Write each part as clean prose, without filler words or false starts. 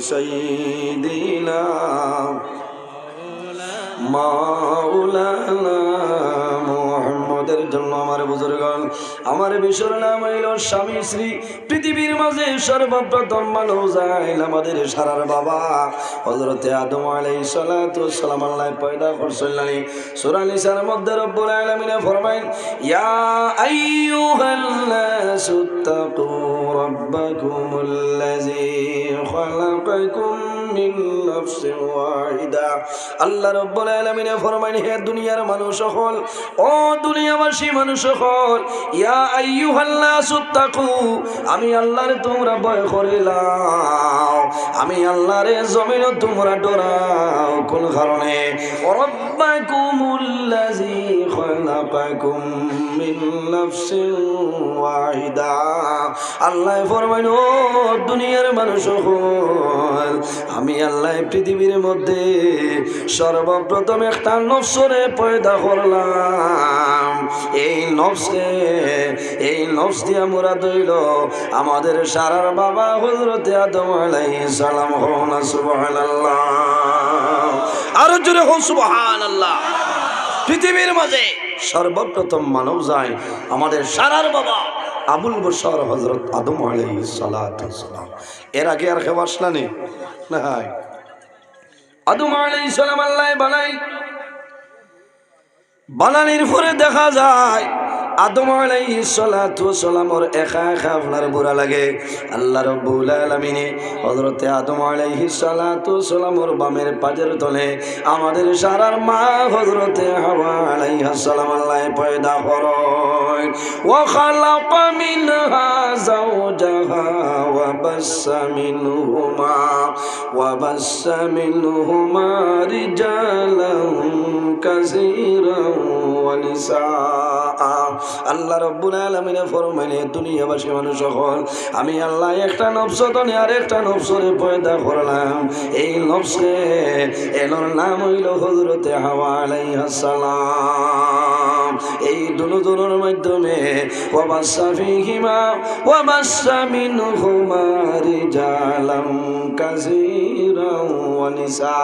সাইয়্যিদিনা মাওলানা মুহাম্মদের জন্য আমার বুজুর্গণ, আমার বিশ্বর নাম হইল স্বামী শ্রী। পৃথিবীর মাঝে সর্বপ্রথম মানব যাইল আমাদের সারার বাবা হযরতে আদম আলাইহিস সালাতু ওয়াস সালাম। আল্লাহ পয়দা করছিলেন। সূরা নিসার মধ্যে রব্বুল আলামিন ফরমায়েন, ইয়া আইয়ুহান্নাসু তাকু রাব্বাকুমুল্লাযী খালাকাকুম মিন নাফসিন ওয়াহিদা। আল্লাহ রব্বুল আলামিন ফরমায়েন, হে দুনিয়ার মানুষ সকল, ও দুনিয়াবাসী মানুষ সকল, ইয়া আইয়ুহান্নাসু তাকু, আমি আল্লাহর তোমরা ভয় করিলাও, আমি আল্লাহর জমিন তোমরা ডরাও। কোন কারণে? রাব্বাকুমুল্লাযী খালাকাকুম মিন নাফসিন ওয়াহিদা। আল্লাহ ফরমায়েন, ও দুনিয়ার মানুষ সকল, আমি আল্লাহ পৃথিবীর মধ্যে সর্বপ্রথম একটা নফসরে পয়দা করলাম। এই নফস দিয়া মুরাদ হইল আমাদের সারার বাবা হযরতে আদম আলাইহিস সালাম। হন সুবহানাল্লাহ, আরো জোরে হন সুবহানাল্লাহ। পৃথিবীর মাঝে সর্বপ্রথম মানব যায় আমাদের সারার বাবা আবুল বশর হযরত আদম আলাইহিস সালাতু ওয়াস সালাম। এর আগে আর কেউ আসলানি না? আদম আলাইহিস সালাম আল্লাহ বানানির পরে দেখা যায় আদম আলাইহিস সালাতু ওয়াস সালামের একা একা আপনার বুড়া লাগে। আল্লাহ রাব্বুল আলামিন হযরতে আদম আলাইহিস সালাতু ওয়াস সালামের বামের পাজের তলে আমাদের সারার মা হযরতে হাওয়া আলাইহিস সালাম আল্লাহ পয়দা করেন। ওয়া খালাকা মিনহা যাওজাহা ওয়া বাসসা মিনহুমা রিজালান কাসীরান ওয়া নিসা। আল্লাহ রাব্বুল আলামিন ফরমানে, দুনিয়াবাসী মানুষ সকল, আমি আল্লাহ একটা নফস তনে আর একটা নফসরে পয়দা করলাম। এই নফসে এর নাম হইল হযরতে হাওয়া আলাইহিস সালাম। এই দুজনের মাধ্যমে ওয়া বাসসা ফীহিমা ওয়া বাসসা মিনহুমা রিজালান কাসীরান ওয়া নিসা।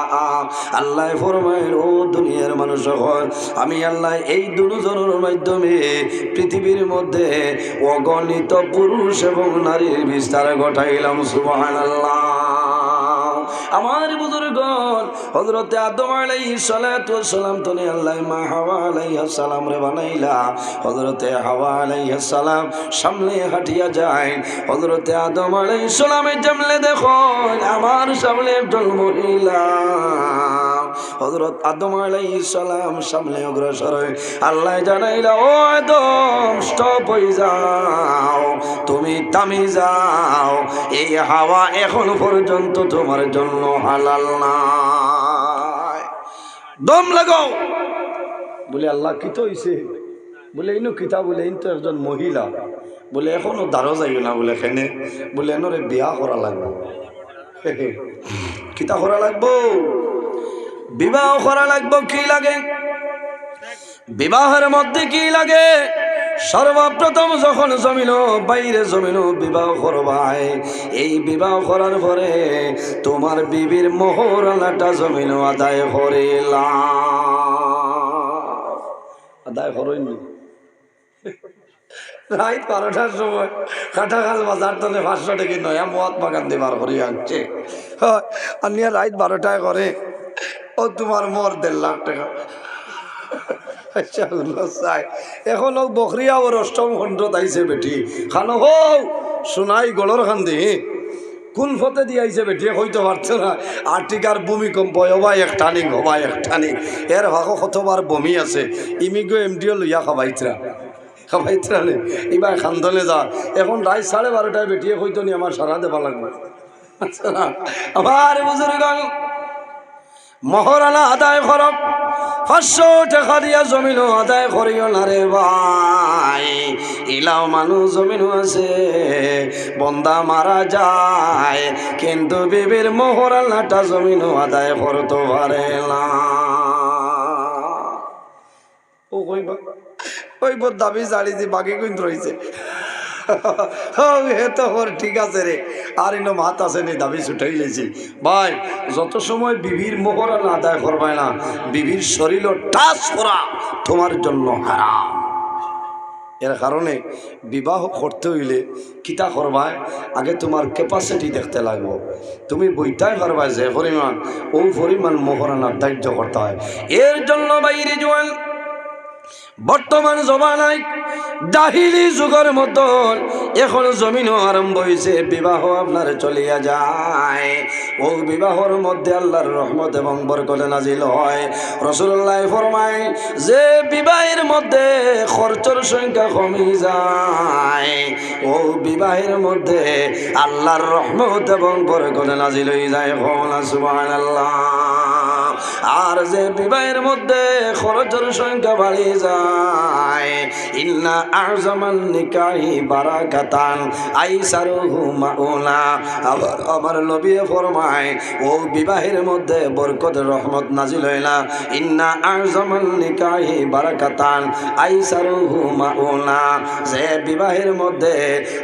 আল্লাহ ফরমায়, ও দুনিয়ার মানুষ সকল, আমি আল্লাহ এই দুজনের মাধ্যমে পৃথিবীর মধ্যে অগণিত পুরুষ এবং নারীর বিস্তার ঘটাইলাম। সুবহানাল্লাহ। আমার বুজুর্গণ, হযরতে আদম আলাইহিস সালাতু ওয়াস সালাম তনে আল্লাহ মা হাওয়া আলাইহিস সালাম রে বানাইলা। হযরতে হাওয়া আলাইহিস সালাম সামনে হাঁটিয়া যায়। হযরতে আদম আলাইহিস সালামের সামনে দেখো আমার সামনে একজন মহিলা। হযরত আদম আলাইহিস সালাম সামনে অগ্রসর হয়। আল্লাহ জানাইলা, ও আদম স্টপ হয়ে যাও, তুমি থামে যাও, এই হাওয়া এখন পর্যন্ত তোমার জন্য হালাল নাই। দম লাগাও। বলে আল্লাহ কি তো হইছে? বলে ইনো কিতা? বলে ইন তো একজন মহিলা। বলে এখনো দাঁড়ো যাইও না। বলে কেনে? বলে এনরে বিয়া করা লাগবে। কিতা করা লাগবো? বিবাহ করা লাগবো। কি লাগে? বিবাহের মধ্যে কি লাগে? সর্বপ্রথম যখন জমিন বাইরে জমিন বিবাহ করবাই, এই বিবাহ করার পরে তোমার বিবির মোহরানাটা জমিন আদায় করিলাম। আদায় করেন রাত 12টার সময় কাঁঠাখাল বাজার তলে 500 টাকা নয়া মহাত্মা গান্ধী বার করে আনছে। আর নিয়ে রাত 12টায় করে, ও তোমার মোর 1.5 লাখ টাকা। এখন বকরিয়া ওর অষ্টম খণ্ড তাইছে বেটি খানো হো সোনাই গড়র খান্দি কোন ফতে দিয়ে আইছে বেটি হইতে পারছে না। আর্টিকার ভূমিকম্প হবাই একটানি হবাই একটানি। এর ভাগো কতবার বমি আছে। ইমিগো এমডিও লইয়া খাবাইতরা নে এবার খান্দনে যা। এখন রাত 12:30টায় বেটিয়ে হইতো নি আমার সারা দেবা লাগবে। আমার বুজুর্গ মহরানা আদায় করব। 500 টাকা দিয়া জমিন আদায় করিও না রে ভাই। ইলাও মানুষ জমিন আছে, বন্দা মারা যায় কিন্তু বিবির মহরানাটা জমিন আদায় করতে পারে না। ও কইবা ওই দাবি জাড়ি যে বাকি কিন্তু রয়েছে। হে তো ওর ঠিক আছে রে, আর ইনো মাত আছে নি দাবি ছুটাই লেছি। ভাই যত সময় বিবির মোহর না আদায় করবাই না, বিবির শরীর টাচ করা তোমার জন্য হারাম। এর কারণে বিবাহ করতে হইলে কিতা করবায়, আগে তোমার ক্যাপাসিটি দেখতে লাগবো। তুমি বইটাই পারবায় যে পরিমাণ, ও পরিমাণ মোহরানার দায়িত্ব করতে হয়। এর জন্য বাইরে জোয়ান বর্তমান জমানায় জাহিলি যুগের মতন এখন জমিনও আরম্ভ হয়েছে, বিবাহ আপনার চলিয়া যায়। ও বিবাহর মধ্যে আল্লাহর রহমত এবং বরকত নাজিল হয়। রাসূলুল্লাহ ফরমায় যে বিবাহের মধ্যে খরচের সংখ্যা কমে যায়, ও বিবাহের মধ্যে আল্লাহর রহমত এবং বরকত নাজিল হয়ে যায়। সুবহানাল্লাহ। আর যে বিবাহের মধ্যে খরচের সংখ্যা বাড়ি যায়, ইন্না আযমান নিকাহি বারাকাতান আইসারুহু মাউনা। আমার নবী ফরমায় ও বিবাহের মধ্যে বরকত রহমত নাজিল হয় না। ইন্না আযমান নিকাহি বারাকাতান আইসারুহু মাউনা। যে বিবাহের মধ্যে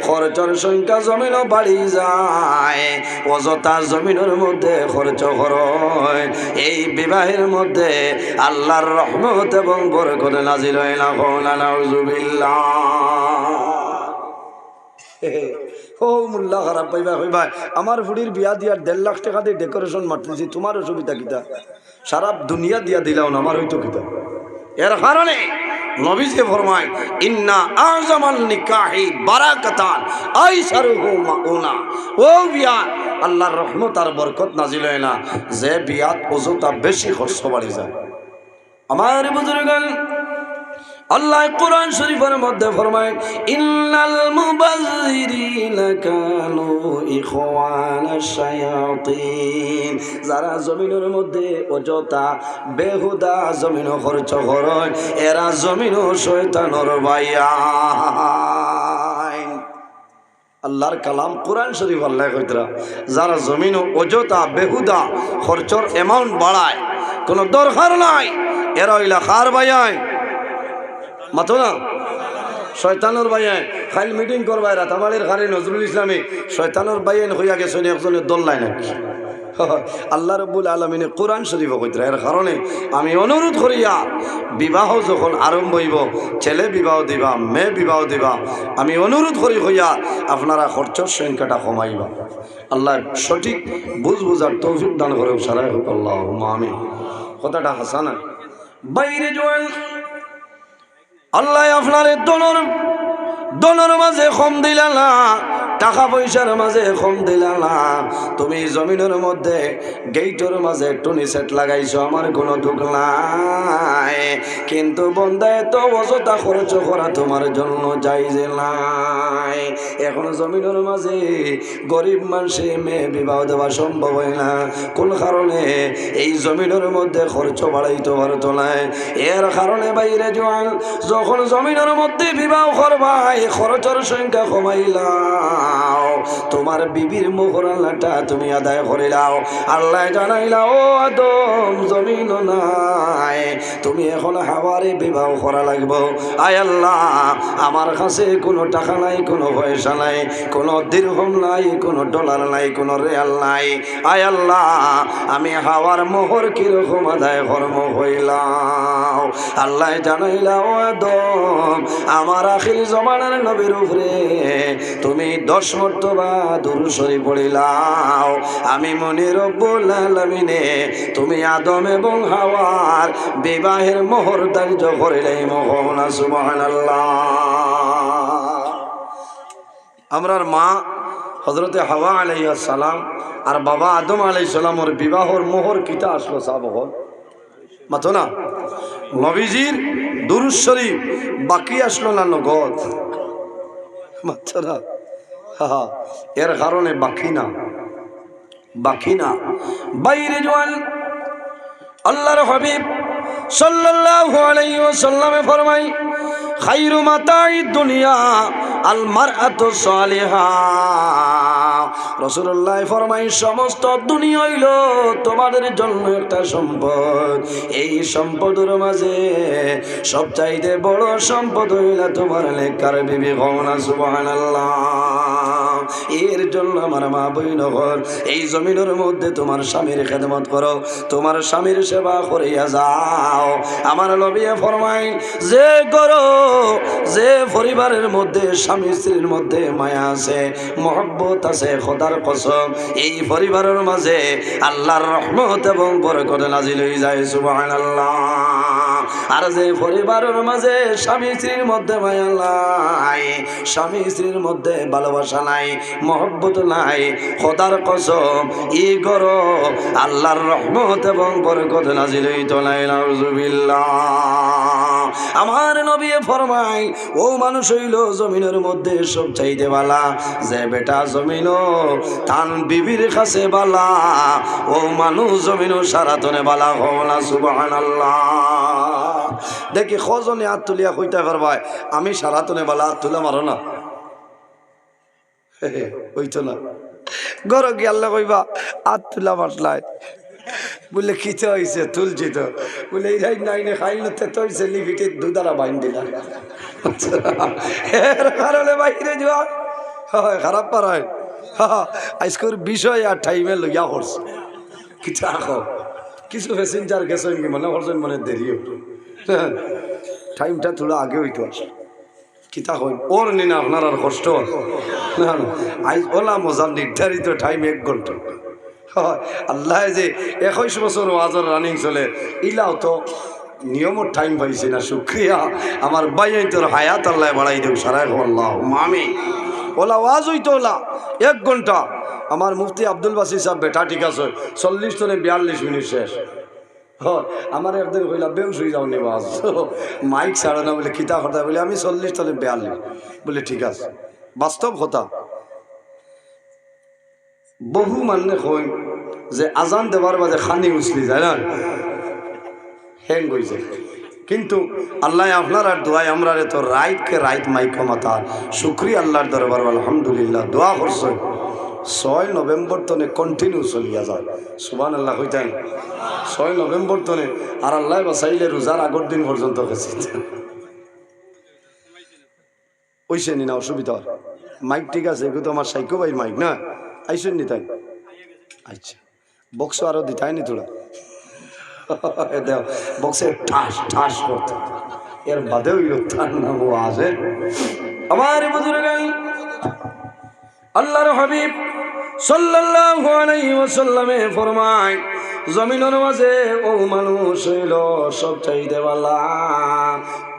খরচের সংখ্যা জমিনও বাড়ি যায়, অযথা জমিনের মধ্যে খরচ হয়, এই বিবাহের মধ্যে আল্লাহর রহমত এবং বরকত নাজিল হয় না। নাউযুবিল্লাহ। ও মুল্লা খারাপ পাইবা হইবা, আমার ফুড়ির বিয়া দিয়ার 1.5 লাখ টাকা দিয়ে ডেকোরেশন মারতেছি, তোমার অসুবিধা কিতা? সারা দুনিয়া দিয়া দিলাও না, আমার হইতো কিতা? এর কারণে নবীজি ফরমায় ইন্না আযমান নিকাহি বারাকাতান আইসারুহু মাউনা। ও বিয়া আল্লাহর রহমত আর বরকত নাজিল হয় না যে বিয়াত অযথা বেশি খরচ বাড়ি যায়। আমার বুজুর্গান, আল্লাহ কোরআন শরীফের মধ্যে ফরমায় ইন্নাল মুবাযযিরিনা কানু ইখওয়ানাশ শায়াতিন। যারা জমিনের মধ্যে অযথা বেহুদা জমিন খরচ করে, এরা জমিন শয়তানের ভাইয়া। আল্লাহর কালাম কোরআন শরীফ আল্লাহ কইতরা, যারা জমিন অযথা বেহুদা খরচর অ্যামাউন্ট বাড়ায়, কোনো দরকার নাই, এরা হইলা কার ভাইয়াই? মাথো না, শয়তানোর ভাইয়াই। খাইল মিটিং করবাই রাতাবাড়ির খালি নজরুল ইসলামী শয়তানোর ভাইয়াই হইয়া গেছেন একজনের দোল্লাই নাকি। আল্লাহ রাব্বুল আলামিনে কোরআন শরীফ কইতরা। এর কারণে আমি অনুরোধ করিয়া, বিবাহ যখন আরম্ভ হইব, ছেলে বিবাহ দিবা, মেয়ে বিবাহ দিবা, আমি অনুরোধ করি হইয়া আপনারা খরচের সংখ্যাটা কমাইবা। আল্লাহ সঠিক বুঝার তৌফিক দান করে সারাই হোক। আল্লাহুম্মা আমিন। কথাটা হাসানা বাইরে জোয়ান, আল্লাহ আপনার দোনোর মাঝে কম দিলা না, টাকা পয়সার মাঝে কম দিলা না। তুমি জমিনের মধ্যে গেইটের মাঝে টুনি সেট লাগাইছো, আমার কোনো দুঃখ নাই, কিন্তু বন্দায় তো অযথা খরচ করা তোমার জন্য জায়েজ নাই। এখন জমিনের মাঝে গরিব মানুষে মেয়ে বিবাহ দেওয়া সম্ভব হয় না। কোন কারণে? এই জমিনের মধ্যে খরচ বাড়াইতে পারতো না। এর কারণে বাইরে জোয়ান যখন জমিনের মধ্যে বিবাহ করবা, এই খরচের সংখ্যা কমাইলাও, তোমার বিবির মোহরানাটা তুমি আদায় করিলাও। আল্লাহ জানাইলা ও আদম জমিন নাই, তুমি এখন হাওয়ারে বিবাহ করা লাগবো। আয় আল্লাহ, আমার কাছে কোনো টাকা নাই, কোনো পয়সা নাই, কোনো দিরহম নাই, কোনো ডলার নাই, কোনো রিয়াল নাই। আয় আল্লাহ, আমি হাওয়ার মোহর কিরকম আদায় কর্ম হইলাম। আল্লাহ জানাইলা ও আদম, আমার আখির জমানার নবীর উপরে তুমি 10 মর্তবা দুরূদ শরীফ পড়িলাও। আমি মনে রব্বুল আলামিনে তুমি আদম এবং হাওয়ার বিবাহের মোহর ধার্য করিলাই। মোহনা সুবহানাল্লাহ। আমরার মা হযরতে হাওয়া আলাইহিস সালাম আর বাবা আদম আলাইহিস সালামের বিবাহর মোহর কিতা আসলো সাহাবগণ মাথো না? নবীজির দুরূদ শরীফ বাকি আসলো না নগদ মাথো না? এর কারণে বাকি না বাইরে জোয়ান। আল্লাহর হাবিব সাল্লাল্লাহু আলাইহি ওয়াসাল্লামে ফরমাই খায়রু মাতাঈদ দুনিয়া আল মারআতু সালিহা রাসূলুল্লাহ ফরমাই সমস্ত দুনিয়া হইল তোমাদের জন্য একটা সম্পদ, এই সম্পদের মাঝে সবচাইতে বড় সম্পদ হইল তোমার নেককার বিবি। কওনা সুবহানাল্লাহ। এর জন্য আমার মা বইন ঘর এই জমিনের মধ্যে তোমার স্বামীর খেদমত করো, তোমার স্বামীর সেবা করিয়া যাও। আমার নবী ফরমাই যে করো, যে পরিবারের মধ্যে স্বামী স্ত্রীর মধ্যে মায়া আছে, মহব্বত আছে, খোদার কসম এই পরিবারের মাঝে আল্লাহর রহমত এবং বরকত নাজিল হয়ে যায়। সুবহানাল্লাহ। আর যে পরিবারের মাঝে স্বামী স্ত্রীর মধ্যে মায়া নাই, স্বামী স্ত্রীর মধ্যে ভালোবাসা নাই, মহব্বত নাই, খোদার কসম ই করো আল্লাহর রহমত এবং বরকত নাজিল হইতো না। নাউজুবিল্লাহ। আমার নবী ফরমাই ও মানুষ হইল জমিনের মধ্যে সব চাইতে বালা, যে বেটা জমিন তান বিবির কাছে বালা, ও মানুষ জমিন সারাতনে বালা। হওয়া সুবহানাল্লাহ। দেখি খজনে হাত তুলিয়া কইতে পারবাই আমি সারাতনে বালা, হাত তুলে মারো না, হইতো না। গর গিয়ে আল্লাহ কইবা হাত তুলা মারলাই বলে খিতে হয়েছে, তুলছি তো বলে এই নাইনে খাইলতে তো হয়েছে, লিপিটি দুধারা বাইন দিলা এর কারণে বাইরে যাওয়া হয় খারাপ পার হয়। আজকের বিষয় আর টাইমে লইয়া করছে কিছু আঁকো কিছু প্যাসেঞ্জার গেছেন কি মনে করছেন, মনে দেরি টাইমটা থোড়া আগে হইতো আসে কিতা হই ওর নি না আপনার আর কষ্ট না। আজ ওলা মজার নির্ধারিত টাইম 1 ঘন্টা। আল্লাহ যে 21 বছর ওয়াজর রানিং চলে, ইলাও তো নিয়মর টাইম পাইছি না। শুক্রিয়া আমার ভাই তোর হায়াত আল্লাহ বাড়াই দেব সারাই আল্লাহ মামি। ওলা ওয়াজ হইতো ওলা 1 ঘন্টা। আমার মুফতি আব্দুল বাসির সাহেব বেটা ঠিক আছে 40 থেকে 42 মিনিট শেষ। হয় আমার একদিন কইলা বেউস হয়ে যাও নি বাস মাইক ছাড়ো না বলে খিতা কথা বলে আমি 40 থেকে 42 বলে ঠিক আছে। বাস্তব কথা বহু মানে কই যে আজান দেবার বাজে খানি উছলি যায় না, হ্যাং হয়েছে। কিন্তু আল্লাহ আপনার আর দোয়াই আমরা তো রাইতকে রাইত মাইক মাতা শুক্রিয়া আল্লাহর দরবার আলহামদুলিল্লাহ দোয়া করছে। 6 নভেম্বর তনে কন্টিনিউ চলিয়া যায়। সুবহানাল্লাহ কইতেন 6 নভেম্বর তনে আর আল্লাহ বাসাইলে রোজার আগর দিন পর্যন্ত গেছে। ওইসে নি না অসুবিধা মাইক ঠিক আছে, এগুলো তো আমার সাইকো ভাই মাইক না, আইসেন নি তাই? আচ্ছা বক্স আরো দিতাই নি তোরা দেও বক্সে ঠাস ঠাস করতে, এর বাদেও তার নাম আছে। আমার বুজুর্গান আল্লাহর হাবিব সাল্লাল্লাহু আলাইহি ওয়াসাল্লামে ফরমায় জমিনের মাঝে ও মানুষ হইল সব চাইতে বালা,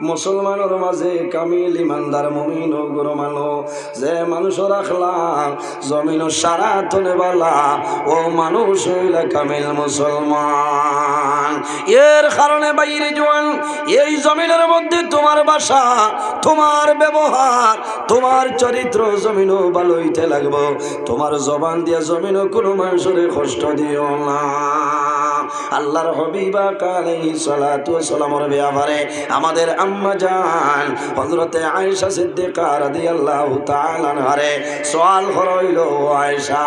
মুসলমানের মাঝে কামিল ইমানদার মুমিন ও গুরু মানো, যে মানুষ রাখলাম জমিন সারা তনে বালা ও মানুষ হইল কামিল মুসলমান। এর কারণে বাইরে জোয়ান এই জমিনের মধ্যে তোমার বাসা, তোমার ব্যবহার, তোমার চরিত্র জমিনও ভালো হইতে লাগবো। তোমার জবান দিয়া জমিনও কোনো মানুষের কষ্ট দিও না। আল্লাহর হাবিবা আলাইহিস সালাতু ওয়াস সালামের ব্যাপারে আমাদের আম্মা জান হযরতে আয়েশা সিদ্দিকা রাদিয়াল্লাহু তাআলা আনহারে সওয়াল হইল, আয়েশা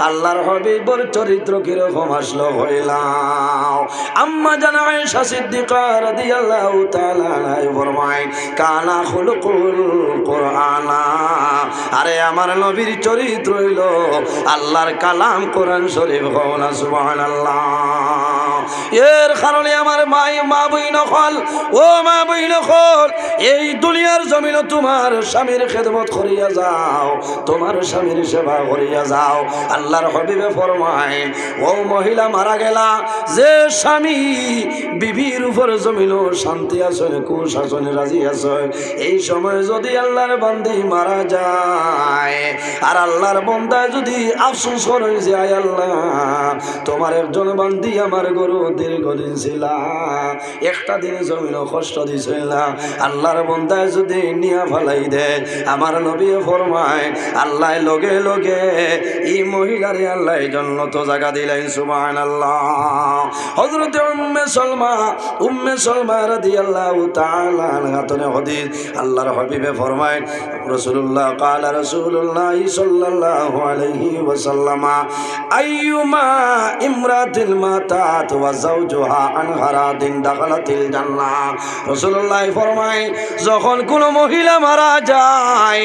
আল্লাহর হাবিবের চরিত্র কি রকম আসলো হইলাও? আম্মা জান আয়েশা সিদ্দিকা রাদিয়াল্লাহু তাআলা আনহা ফরমায় কানা খুলুকুল কুরআনা, আরে আমার নবীর চরিত্র হইল আল্লাহর কালাম কোরআন শরীফ। কওনা সুবহানাল্লাহ। এর কারণে আমার মা বই নকল ও মা বই নকল এই দুনিয়ার জমিনে তোমার স্বামীর খেদমত করিয়া যাও, তোমার স্বামীর সেবা করিয়া যাও। আল্লাহর হাবিবে ফরমায় ও মহিলা মারা গেলা, যে স্বামী বিবির উপর জমিন শান্তি আছে কুশাসনে রাজি আছে, এই সময় যদি আল্লাহর বান্দি মারা যায় আর আল্লাহর বান্দা যদি আফসোস করে যে আয় আল্লাহ তোমার একজন বান্দি আমার গরু দীর্ঘদিন ছিল, একটা দিন জমিনও কষ্ট দিছিল না। আল্লাহর বান্দায় যদি নিয়া ফেলাই দে, আমার নবী ফরমায় আল্লাহ লগে লগে এই মহিলারে আল্লাহ জান্নাত জায়গা দিলেন। সুবহানাল্লাহ। হযরত উম্মে সালমা রাদিয়াল্লাহু তাআলা আনহা হাদিস, আল্লাহর হাবিবে ফরমায় রাসূলুল্লাহ ক্বালা রাসূলুল্লাহ সাল্লাল্লাহু আলাইহি ওয়াসাল্লাম আইয়ুমা ইমরাতিল মাতাত ওয়া যাওজুহা আনহারাদিন দাখালাতিল জান্নাহ। রাসূলুল্লাহ ফরমায় যখন কোন মহিলা মারা যায়,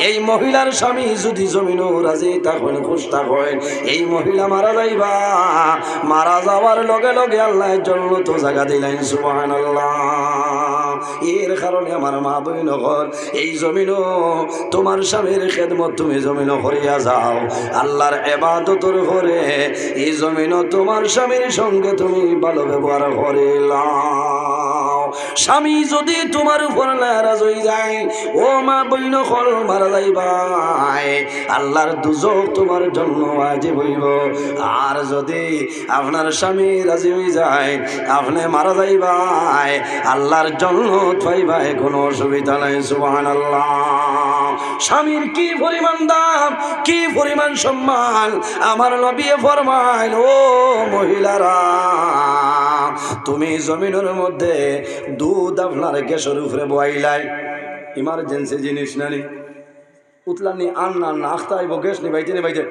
এই মহিলার স্বামী যদি জমিনও রাজি তখন খুশ থাকেন, এই মহিলা মারা যাইবা, মারা যাওয়ার লগে লগে আল্লাহ জান্নাত জায়গা দিলেন। সুবহানাল্লাহ। এর কারণে আমার মা বইন ঘর, এই জমিনও তোমার স্বামীর খেদমত তুমি জমিনও করিয়া যাও, আল্লাহর ইবাদতের পরে এই জমিনও তোমার স্বামীর সঙ্গে তুমি ভালো ব্যবহার করিলাও। স্বামী যদি তোমার উপর নারাজ হয়ে যায়, ও মা বইন ঘর মারা যাইবাই, আল্লাহর দুজক তোমার জন্য ওয়াজিব হইব। আর যদি আপনার স্বামী রাজি হয়ে যায়, আপনি মারা যাইবাই, আল্লাহর জন্য পাইবাই, কোনো অসুবিধা নাই। সুবহানাল্লাহ। স্বামীর কি পরিমাণ দাম, কি পরিমাণ সম্মান আমার নবী ফরমায়, ও মহিলারা তুমি জমিনের মধ্যে দুধ আপনার গ্যাসের উপরে বইলাই, ইমার্জেন্সি জিনিস নানি উতলানি আন না না আখতাইব গ্যাস নিবাইতে নিবাইতে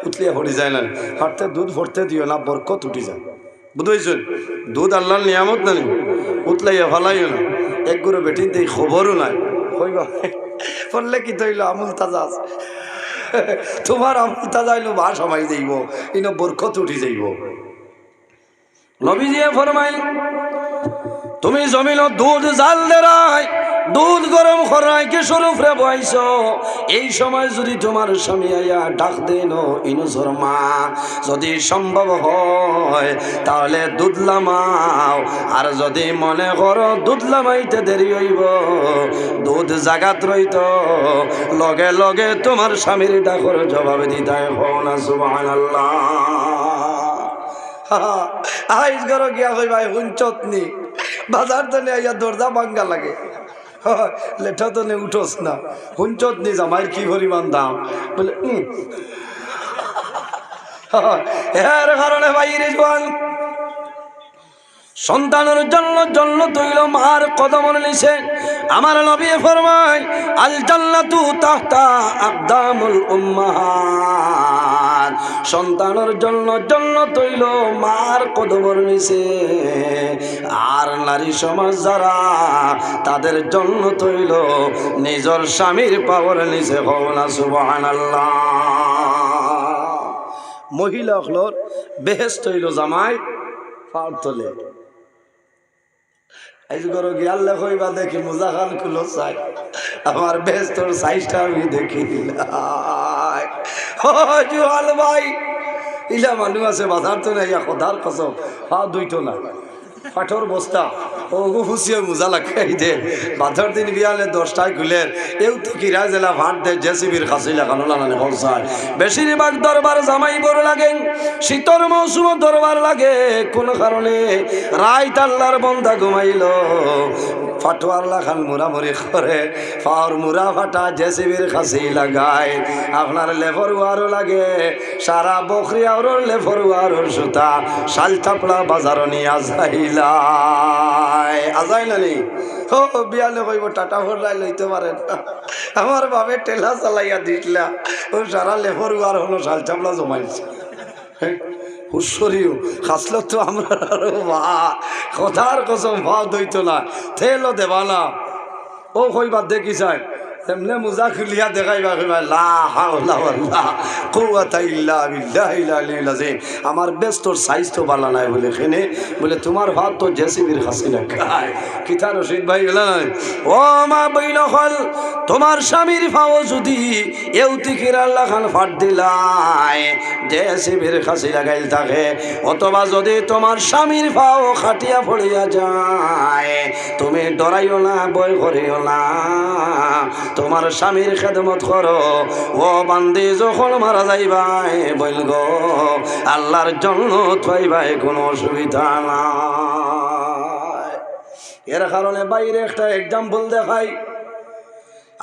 উতলিয়া পড়ি যায় না, হাঁটতে দুধ ভরতে দিও না, বরকত উঠি যায়। বুঝেছেন? দুধ আল্লাহর নিয়ামত নানি, উতলাইয়া ভালাইও না, এক গুঁড়ো বেটিতে খবরও নাই, কইবা পড়লে কি তৈল আমুল তাজা আছে, তোমার আমুল তাজা হইলো বা সবাই যাইব, ইনো বরকত উঠি যাইব। নবীজি ফরমাই তুমি জমিন দুধ জাল দেরাই, দুধ গরম করাই কিশোর উপরে বইছ, এই সময় যদি তোমার স্বামী আইয়া ডাক দেন ইনুসর মা, যদি সম্ভব হয় তাহলে দুধ লামাও, আর যদি মনে করো দুধ লামাইতে দেরি হইব, দুধ জাগাত রইত, লগে লগে তোমার স্বামীর ডাকর জবাব দিতাই হও না। সুবহানাল্লাহ। আইস করো গিয়া কই ভাই হুঞ্চতনি বাজার তো আইয়া দরজা ভাঙ্গা লাগে, লেঠা তো উঠোস না, হুঞ্চত নি জামাইয়ের কি পরিমাণ দাম, বলে এর কারণে বাইরে জোয়ান সন্তানের জন্য তৈল মার কদমের নিচে। আমার নবী ফরমায় আল জান্নাতু তাহতা আকদামুল উম্মাহাত, সন্তানের জন্য তৈল মার কদমের নিচে। আর নারী সমাজ যারা, তাদের জন্য তৈল নিজের স্বামীর পাওয়ার নিচে। হওনা। সুবহানাল্লাহ। মহিলা হলোর বেহেশত হইল জামাই পাওয়ার তলে। দেখি মোজা খান খুলো চাই, আমার বেশ তোর সাইজটা আমি দেখি ভাই, ইলা মানুষ আছে বাজার তো নাই, খোদার কসম পা দুইটো না, পাঠর বস্তা ও হুসিয়ে মোজা লাগাই দে, বাজার দিন বিয়ালে 10টায় খুলে এও তো কিরা জেলা ভাট দে, জেসিবির খাসি লাগানো লাগানো হলসায়। বেশিরভাগ দরবার জামাই বড় লাগে, শীতর মৌসুম দরবার লাগে, কোন কারণে রাইত আল্লাহর বন্দা ঘুমাইল, ফাটোয়াল্লা খান মুরামুরি করে, পাওয়ার মুরা ফাটা জেসিবির খাসি লাগায়, আপনার লেফর ওয়ারও লাগে, সারা বকরি আর লেফর ওয়ারর সুতা শাল থাপড়া বাজার নিয়ে আজাই না নেই। ও বিয়ালে কইব টাটা ফোরলাই লইতে পারেন, আমার বাবে টেলা চালাইয়া দিতলা, ও সারা লেফর ওয়ার হলো শাল চাপড়া জমাইছে। হুশরিও খাসলো তো আমরা কথার কসম ভাও দইত না, থেলো দেবা না, ও কইবা দেখি চাই তেমনে মোজা খুলিয়া দেখাইবা, কইবা লা হাওলা ওয়ালা কুওয়াতা ইল্লা বিল্লাহিল আলিয়্যিল আযীম, আমার বেশ তোর সাইজ তো ভালো নাই বলে খেনে বলে তোমার ভাত তো জেসিবির খাসিনা খায়। কিতা রশিদ ভাই গেল না, ও মা বইল হল তোমার স্বামীর ভাও যদি এউতিকির আল্লাহ খান ফাট দিলাই জেসিবির খাসি লাগাইল থাকে, অথবা যদি তোমার স্বামীর ভাও খাটিয়া পড়িয়া যায়, তুমি ডরাইও না, ভয় করিও না, তোমার স্বামীর খেদমত করো। ও বান্দি যখন মারা যাইবাই বইল গো আল্লাহর জন্য পাইবাই কোনো অসুবিধা নাই। এর কারণে বাইরে একটা এক্সাম্পল দেখাই।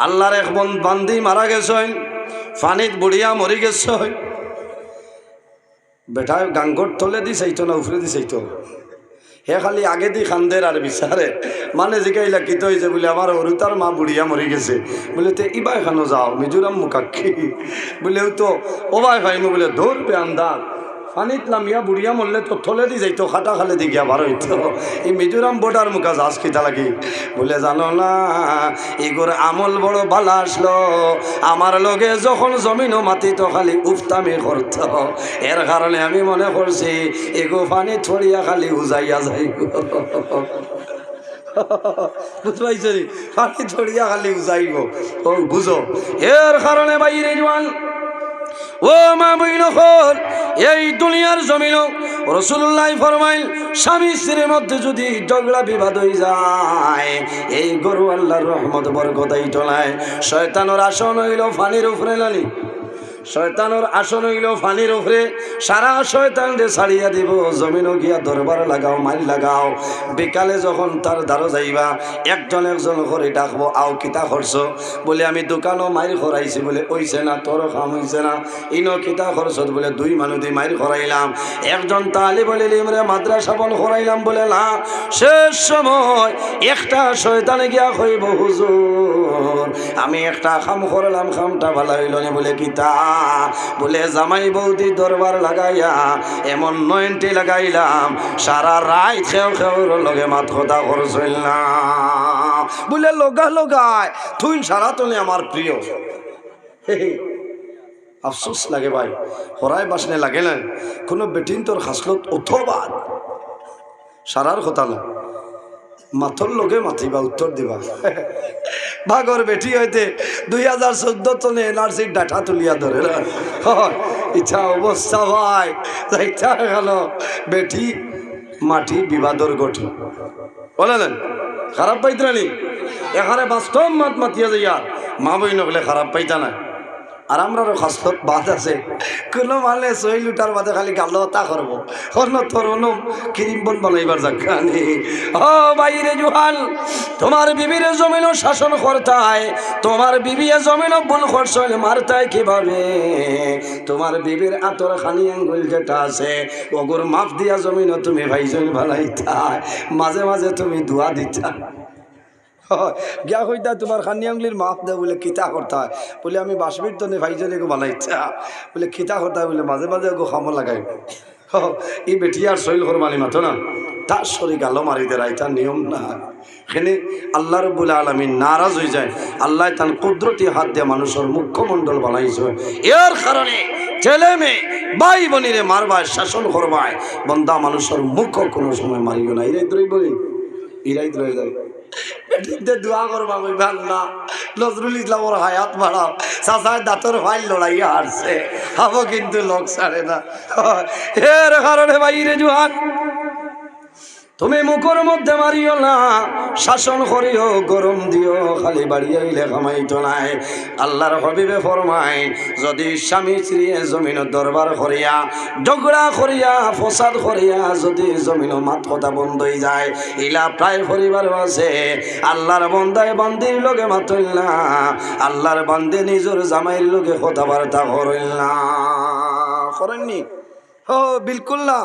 আল্লাহর এক বান্দি মারা গেছেন, পানিত বুড়িয়া মরি গেছে, বেটা গাঙ্গর তলে দি চাইতো না উফরে দি চাইতো, হে খালি আগে দি খান্দের আর বিচারে মানে জিকাইলা কিত হয়েছে বলে আমার অরুতার মা বুড়িয়া মরি গেছে বলে তো ইবাই খানো যাও মিজোরাম মুখাক্ষী বলে তো ওবাই ভাইমু বলে ধরবে আন্দার পানিত নামিয়া বুড়িয়া মরলে তো থলে দি যাইতো খাটা খালে দি গিয়া বার হইতো। এই মিজোরাম বোর্ডার মুখা যাস কিতা লাগি বলে জানো না এগুর আমল বড় ভালো আসলো, আমার লগে যখন জমিনও মাটি তো খালি উফতামি করত, এর কারণে আমি মনে করছি এগো পানি ছড়িয়া খালি উজাইয়া যাই বুঝতে পাইছ পানি ছড়িয়া খালি উজাইব ও বুঝো। এর কারণে বাইরে জোয়ান ও মা বইন এই দুনিয়ার জমিন রাসূলুল্লাহ ফরমাইল স্বামী স্ত্রীর মধ্যে যদি ঝগড়া বিবাদ হয়ে যায় এই গরু আল্লাহর রহমত বরকত আইতলায়। শয়তানের আসন হইল ফানির উপরে নানি, শয়তানোর আসন হইল ফানির উপরে, সারা শয়তানরে ছাড়িয়া দিব, জমিনও গিয়া দরবার লাগাও মাইল লাগাও। বিকালে যখন তার দ্বারো যাইবা একজন একজন করে ডাকবো আও কিতা করছ বলে আমি দোকানও মাইর খরাইছি বলে ওইছে না তোর কাম হইছে না, ইনো কিতা করছ বলে দুই মানুষ মাইর খরাইলাম, একজন তালি বলে লিমরে মাদ্রাসা বন খরাইলাম বলে না। শেষ সময় একটা শয়তানে গিয়া কইব হুজুর আমি একটা খাম করলাম খামটা ভালো হইল না বলে কিতা বলে জামাই বৌদি দরবার লাগাইয়া এমন 90 লাগাইলাম সারা রাত খেও খেওর লগে মাত কথা করছিল না বলে লগা লগায় তুই সারা তোলে আমার প্রিয়। আফসোস লাগে ভাই হরাই বাসনে লাগে না কোনো বেটিন তোর হাসলত অথবা সারার কথা না মাথর লগে মাথিবা উত্তর দিবা। ভাগর বেটি হইতে 2014 তনে এনআরসির ডাটা তুলিয়া ধরে ইচ্ছা অবস্থা ভাই যাইতা গেল বেটি মাটি বিবাদর গঠি বলেন খারাপ পাইতানি এখানে বাস্তব মাত মাতিয়া যাইয়া মা বই নকলে খারাপ পাইতা না। আর আমরারও খাসলত বাদ আছে কোনো মানে 6 লিটার বাদে খালি গাল তা করবো অন্য তোর অন্য ক্রিম বন বানাইবার জানি। ও বাইরে জুহাল তোমার বিবির জমিনও শাসন করতায়, তোমার বিবি জমিনও ভুল করছে মারতায় কিভাবে, তোমার বিবির আতর খানি আঙ্গুল যেটা আছে ওগুর মাপ দিয়া জমিনও তুমি ভাইজন ভালাইতায়, মাঝে মাঝে তুমি ধোয়া দিতা গিয়া কইতা তোমার খানি আঙ্গুলির মাপ দে বলে কিতা করতে হয় বলে আমি বাসবির তো ভাইজনে গো বানাইতা বলে খিতা করতে হয় বলে মাঝে মাঝে গো খামো লাগাই। এই বেটি আর শৈল কর মানি মাতো না তার শরীর গালো মারি দে রাইতার নিয়ম না। এখানে আল্লাহ রাব্বুল আলামিন নারাজ হয়ে যায়, আল্লাহ তার কুদরতি হাত দিয়ে মানুষের মুখ্যমণ্ডল বানাইছে। এর কারণে ছেলে মেয়ে ভাই বোনিরে মারবায় শাসন করবায় বন্দা মানুষের মুখ কোনো সময় মারিও না। ইরাই ধরে বলি ইরাই ধরে যায় দোয়া করবা বলবেন না নজরুল ইসলামর হায়াত বাড়াও চাচায় দাঁতর ভাই লড়াইয়া হারছে হাবো কিন্তু লোক ছাড়ে না। এর কারণে বাইরে জুহান তুমি মুখের মধ্যে মারিও না, শাসন করিও গরম দিও খালি বাড়িয়াইলে কামাইতো নাই। আল্লাহর হাবিবে ফরমায় যদি স্বামী স্ত্রী জমিন দরবার করিয়া ঝগড়া করিয়া ফসাদ করিয়া যদি জমিন মাত কথা বন্ধ হয়ে যায় ইলা প্রায় পরিবার আছে আল্লাহর বন্দায় বান্দির লগে মাতইল না, আল্লাহর বান্দে নিজের জামাইয়ের লগে কথাবার্তা করিল না, করেননি ও বিলকুল না।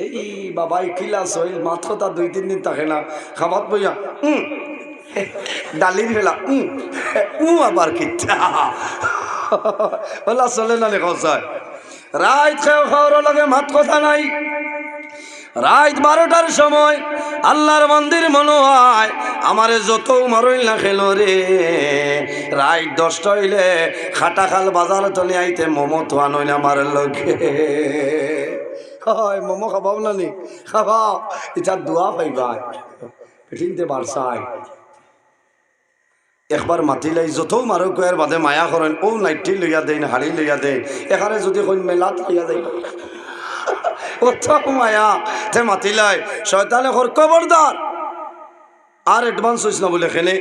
এই বাবাই কিলাস হইল মাথা 2-3 দিন থাকে না খাবার বইয়া ডালির ফেলা আবার কিচ্ছা বলা চলে না লেখা রাত খেয়ে খাওয়ার লগে মাত কথা নাই। রাত 12টার সময় আল্লাহর মন্দির মনে হয় আমারে যত মারইল না খেলো রে, রাত 10টা হইলে খাটাখাল বাজার তলে আইতে মোমো তো আনইল আমার লগে হয় মোমো খাবাও না নি খাবাও এটা দোয়া পাইবা পেটিনতে বারসাই একবার মাতিলাই যত মারো কয়ের বাদে মায়া করেন ও নাইটি লইয়া দেয় না হাড়ি লইয়া দেয় এখানে যদি কই মেলাত লইয়া দেয় ও তো মায়া তে মাতিলাই শয়তানে খর খবরদার আর অ্যাডভান্স হইস না বলে এখানে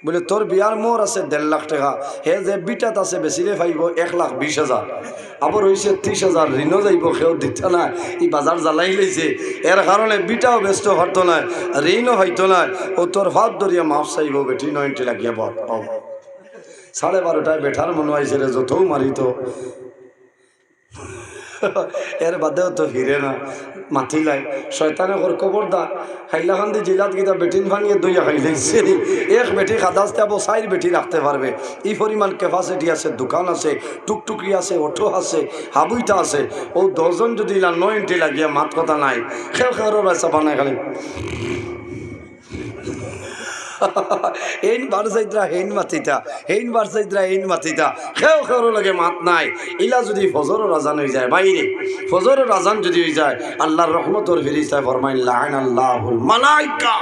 বলে তোর বিয়ার মোর আছে 1.5 লাখ টাকা, হে যে বিটাত আছে বেশিরে পাইব 1,20,000, আবার হয়েছে 30,000 ঋণও যাইব, সেও দিতে না, এই বাজার জ্বালাই লাইছে, এর কারণে বিটাও ব্যস্ত হতো না, ঋণও হইতো না, ও তোর ভাত ধরিয়া মাফ চাইব বেটি 90 লাগিয়া বল। 12:30টায় বেঠার মনে হয়েছে রে যতও মারিত এর বাদেও তো হিরে না মাতিলাই শয়তানে কর খবরদার হাইলাকান্দি জেলাত গিতা বেটিন ভাঙিয়ে দইয়া খাইলাইছে, এক বেটি খাদাসতে আবো 4 বেটি রাখতে পারবে, এই পরিমাণ ক্যাপাসিটি আছে, দোকান আছে, টুকটুকি আছে, অটো আছে, হাবুইটা আছে, ও 10 জন যদি 90 লাগিয়া মাত কথা নাই, খেল খেয়ার রাস্তা বানায় খালি এইন বারসাইদরা হেইন মাতিতা, হেইন বারসাইদরা হেইন মাতিতা, খেও খেওর লাগে মাত নাই। ইলা যদি ফজরের আজান হয়ে যায় বাইরে, ফজরের আজান যদি হয়ে যায়, আল্লাহর রহমতের ফেরেশতা ফরমাইন লাআনাল্লাহুল মালায়েকা,